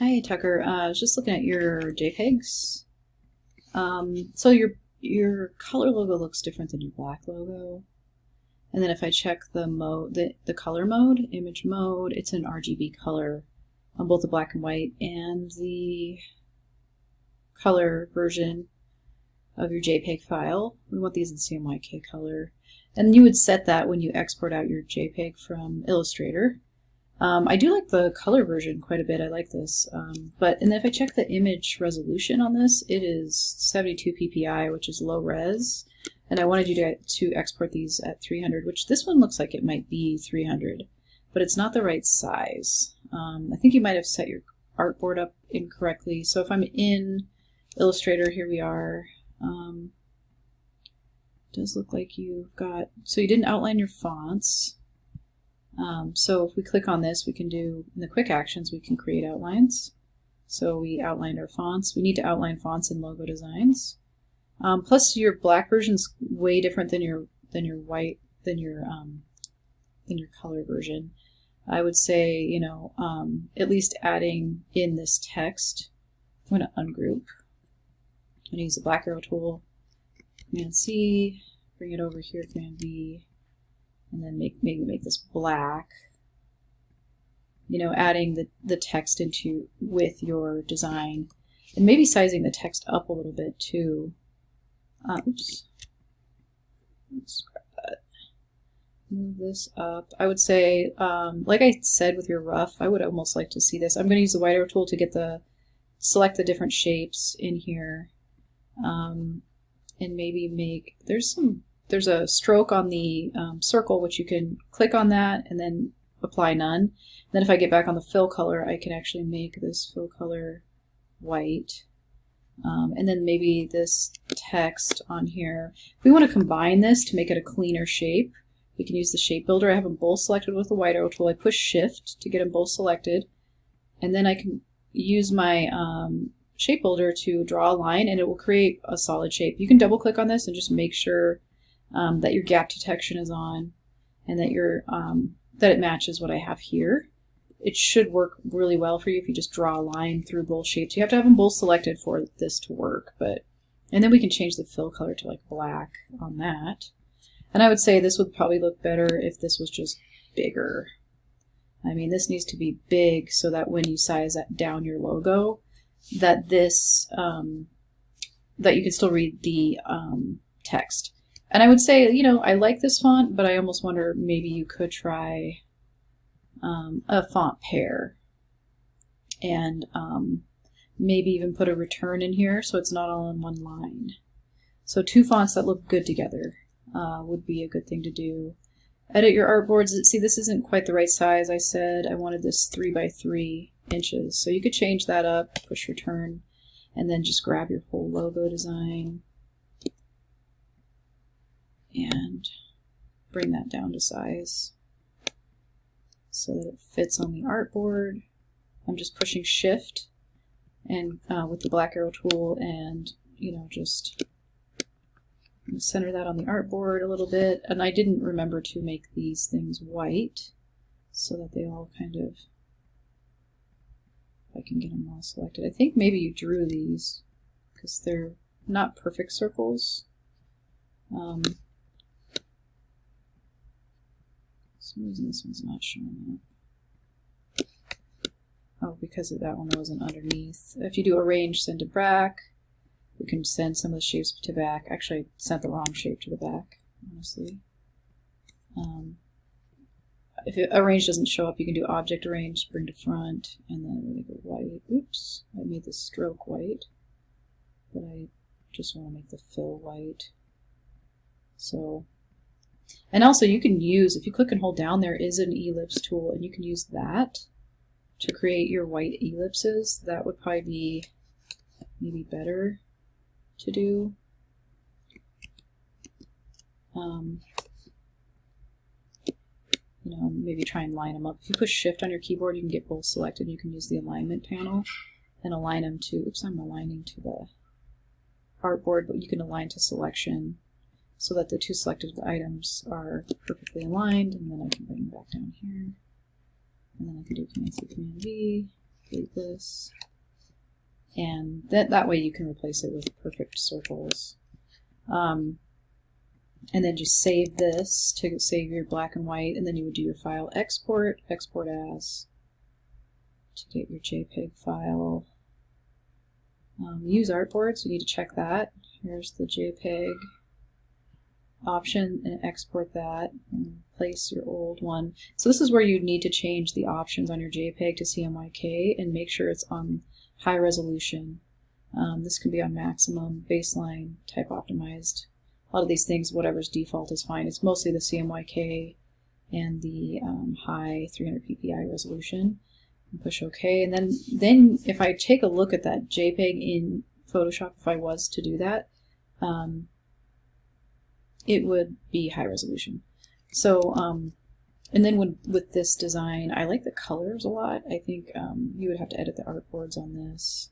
Hi, Tucker. I was just looking at your JPEGs. So your color logo looks different than your black logo. And then if I check the mode, the color mode, image mode, it's an RGB color on both the black and white and the color version of your JPEG file. We want these in CMYK color. And you would set that when you export out your JPEG from Illustrator. I do like the color version quite a bit. I like this. And then if I check the image resolution on this, it is 72 ppi, which is low res. And I wanted you to export these at 300, which this one looks like it might be 300, but it's not the right size. I think you might have set your artboard up incorrectly. So if I'm in Illustrator, here we are. Does look like you've got, so you didn't outline your fonts. So if we click on this, we can do, in the quick actions, we can create outlines. So we outlined our fonts. We need to outline fonts in logo designs. Plus your black version's way different than your white, than your color version. I would say, you know, at least adding in this text. I'm going to ungroup. I'm going to use the black arrow tool, Command C, bring it over here, Command V, and then maybe make this black. You know, adding the text into with your design, and maybe sizing the text up a little bit too. Oops. Let's grab that. Move this up. I would say, like I said with your rough, I would almost like to see this. I'm going to use the white arrow tool to select the different shapes in here, and maybe make, there's a stroke on the circle, which you can click on that and then apply none. And then if I get back on the fill color, I can actually make this fill color white. And then maybe this text on here. If we want to combine this to make it a cleaner shape, we can use the shape builder. I have them both selected with the white arrow tool. I push shift to get them both selected, and then I can use my shape builder to draw a line, and it will create a solid shape. You can double click on this and just make sure that your gap detection is on, and that that it matches what I have here. It should work really well for you if you just draw a line through both shapes. You have to have them both selected for this to work, and then we can change the fill color to like black on that. And I would say this would probably look better if this was just bigger. I mean, this needs to be big so that when you size down your logo, that this that you can still read the text. And I would say, you know, I like this font, but I almost wonder maybe you could try a font pair, and maybe even put a return in here so it's not all in one line. So two fonts that look good together would be a good thing to do. Edit your artboards. See, this isn't quite the right size. I said I wanted this 3 by 3 inches. So you could change that up, push return, and then just grab your whole logo design and bring that down to size so that it fits on the artboard. I'm just pushing shift and with the black arrow tool, and you know, just center that on the artboard a little bit. And I didn't remember to make these things white so that they all kind of, if I can get them all selected. I think maybe you drew these because they're not perfect circles. For some reason this one's not showing up. Oh, because of that one wasn't underneath. If you do arrange, send to back, we can send some of the shapes to back. Actually, I sent the wrong shape to the back, honestly. If arrange doesn't show up, you can do object arrange, bring to front, and then make it white. Oops, I made the stroke white, but I just want to make the fill white. So, and also you can use, if you click and hold down, there is an ellipse tool, and you can use that to create your white ellipses. That would probably be maybe better to do. You know, maybe try and line them up. If you push shift on your keyboard, you can get both selected. You can use the alignment panel and align them to, oops, I'm aligning to the artboard, but you can align to selection so that the two selected items are perfectly aligned, and then I can bring them back down here. And then I can do Command C, Command V, delete this. And that way you can replace it with perfect circles. And then just save this to save your black and white, and then you would do your file export, export as, to get your JPEG file. Use artboard, so you need to check that. Here's the JPEG option, and export that, and place your old one. So this is where you need to change the options on your JPEG to CMYK and make sure it's on high resolution. This can be on maximum, baseline, type optimized. A lot of these things, whatever's default is fine. It's mostly the CMYK and the high 300 ppi resolution. And push OK. And then if I take a look at that JPEG in Photoshop, if I was to do that, it would be high resolution. So, and then with this design, I like the colors a lot. I think you would have to edit the artboards on this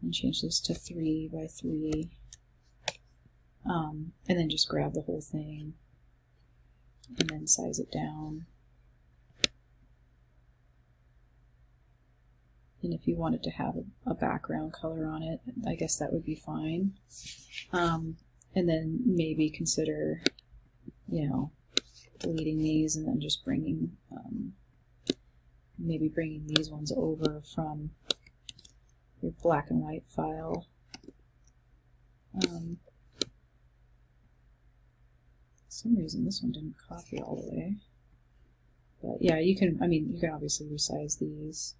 and change this to 3 by 3. And then just grab the whole thing and then size it down. And if you wanted to have a background color on it, I guess that would be fine. And then maybe consider, deleting these and then just bringing, maybe bringing these ones over from your black and white file. For some reason this one didn't copy all the way. But yeah, you can obviously resize these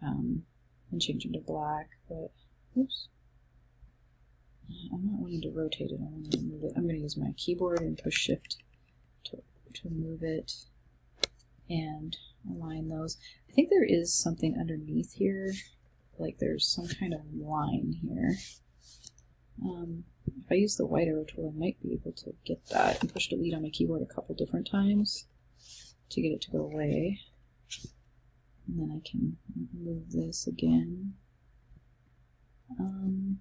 and change them to black, but oops. I'm not wanting to rotate it, I want to move it. I'm going to use my keyboard and push shift to move it and align those. I think there is something underneath here, like there's some kind of line here. If I use the white arrow tool, I might be able to get that and push delete on my keyboard a couple different times to get it to go away. And then I can move this again. And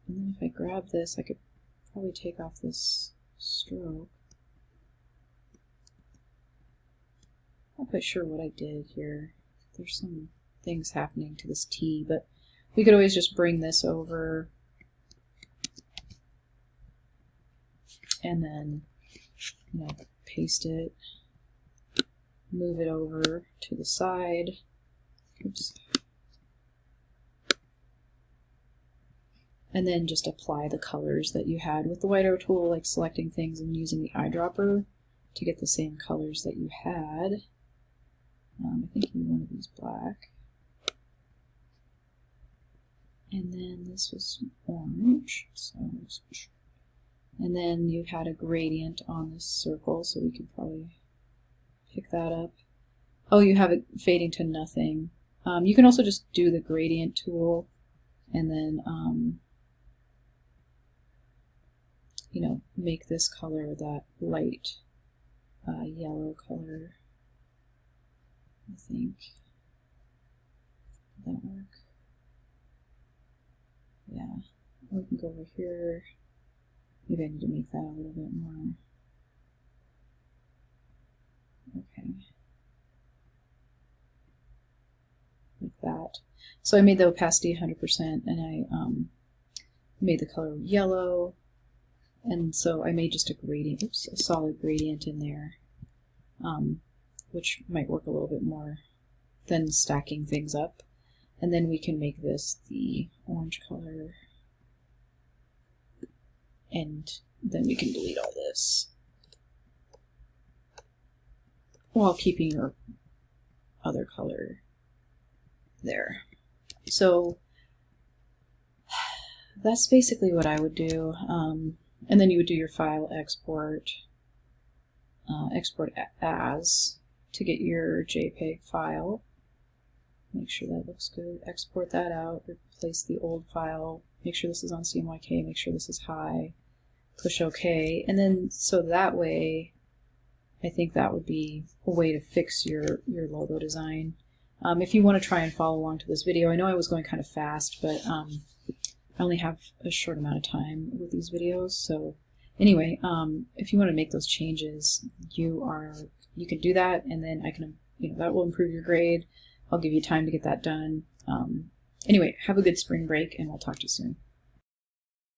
then if I grab this, I could probably take off this stroke. I'm not quite sure what I did here. There's some things happening to this T, but we could always just bring this over and then, paste it, move it over to the side. Oops. And then just apply the colors that you had with the white arrow tool, like selecting things and using the eyedropper to get the same colors that you had. I think you need one of these black. And then this was orange. And then you had a gradient on this circle, so we could probably pick that up. Oh, you have it fading to nothing. You can also just do the gradient tool and then make this color that light yellow color, I think. Did that work? Yeah. We can go over here. Maybe I need to make that a little bit more. Okay. Like that. So I made the opacity 100% and I made the color yellow. And so I made just a gradient, a solid gradient in there, which might work a little bit more than stacking things up. And then we can make this the orange color. And then we can delete all this while keeping your other color there. So that's basically what I would do. And then you would do your file export, export as to get your JPEG file. Make sure that looks good. Export that out, replace the old file, make sure this is on CMYK, make sure this is high, push OK. And then so that way, I think that would be a way to fix your logo design. If you want to try and follow along to this video, I know I was going kind of fast, but I only have a short amount of time with these videos. So anyway, if you want to make those changes, you can do that, and then I can that will improve your grade. I'll give you time to get that done. Anyway, have a good spring break, and I'll talk to you soon.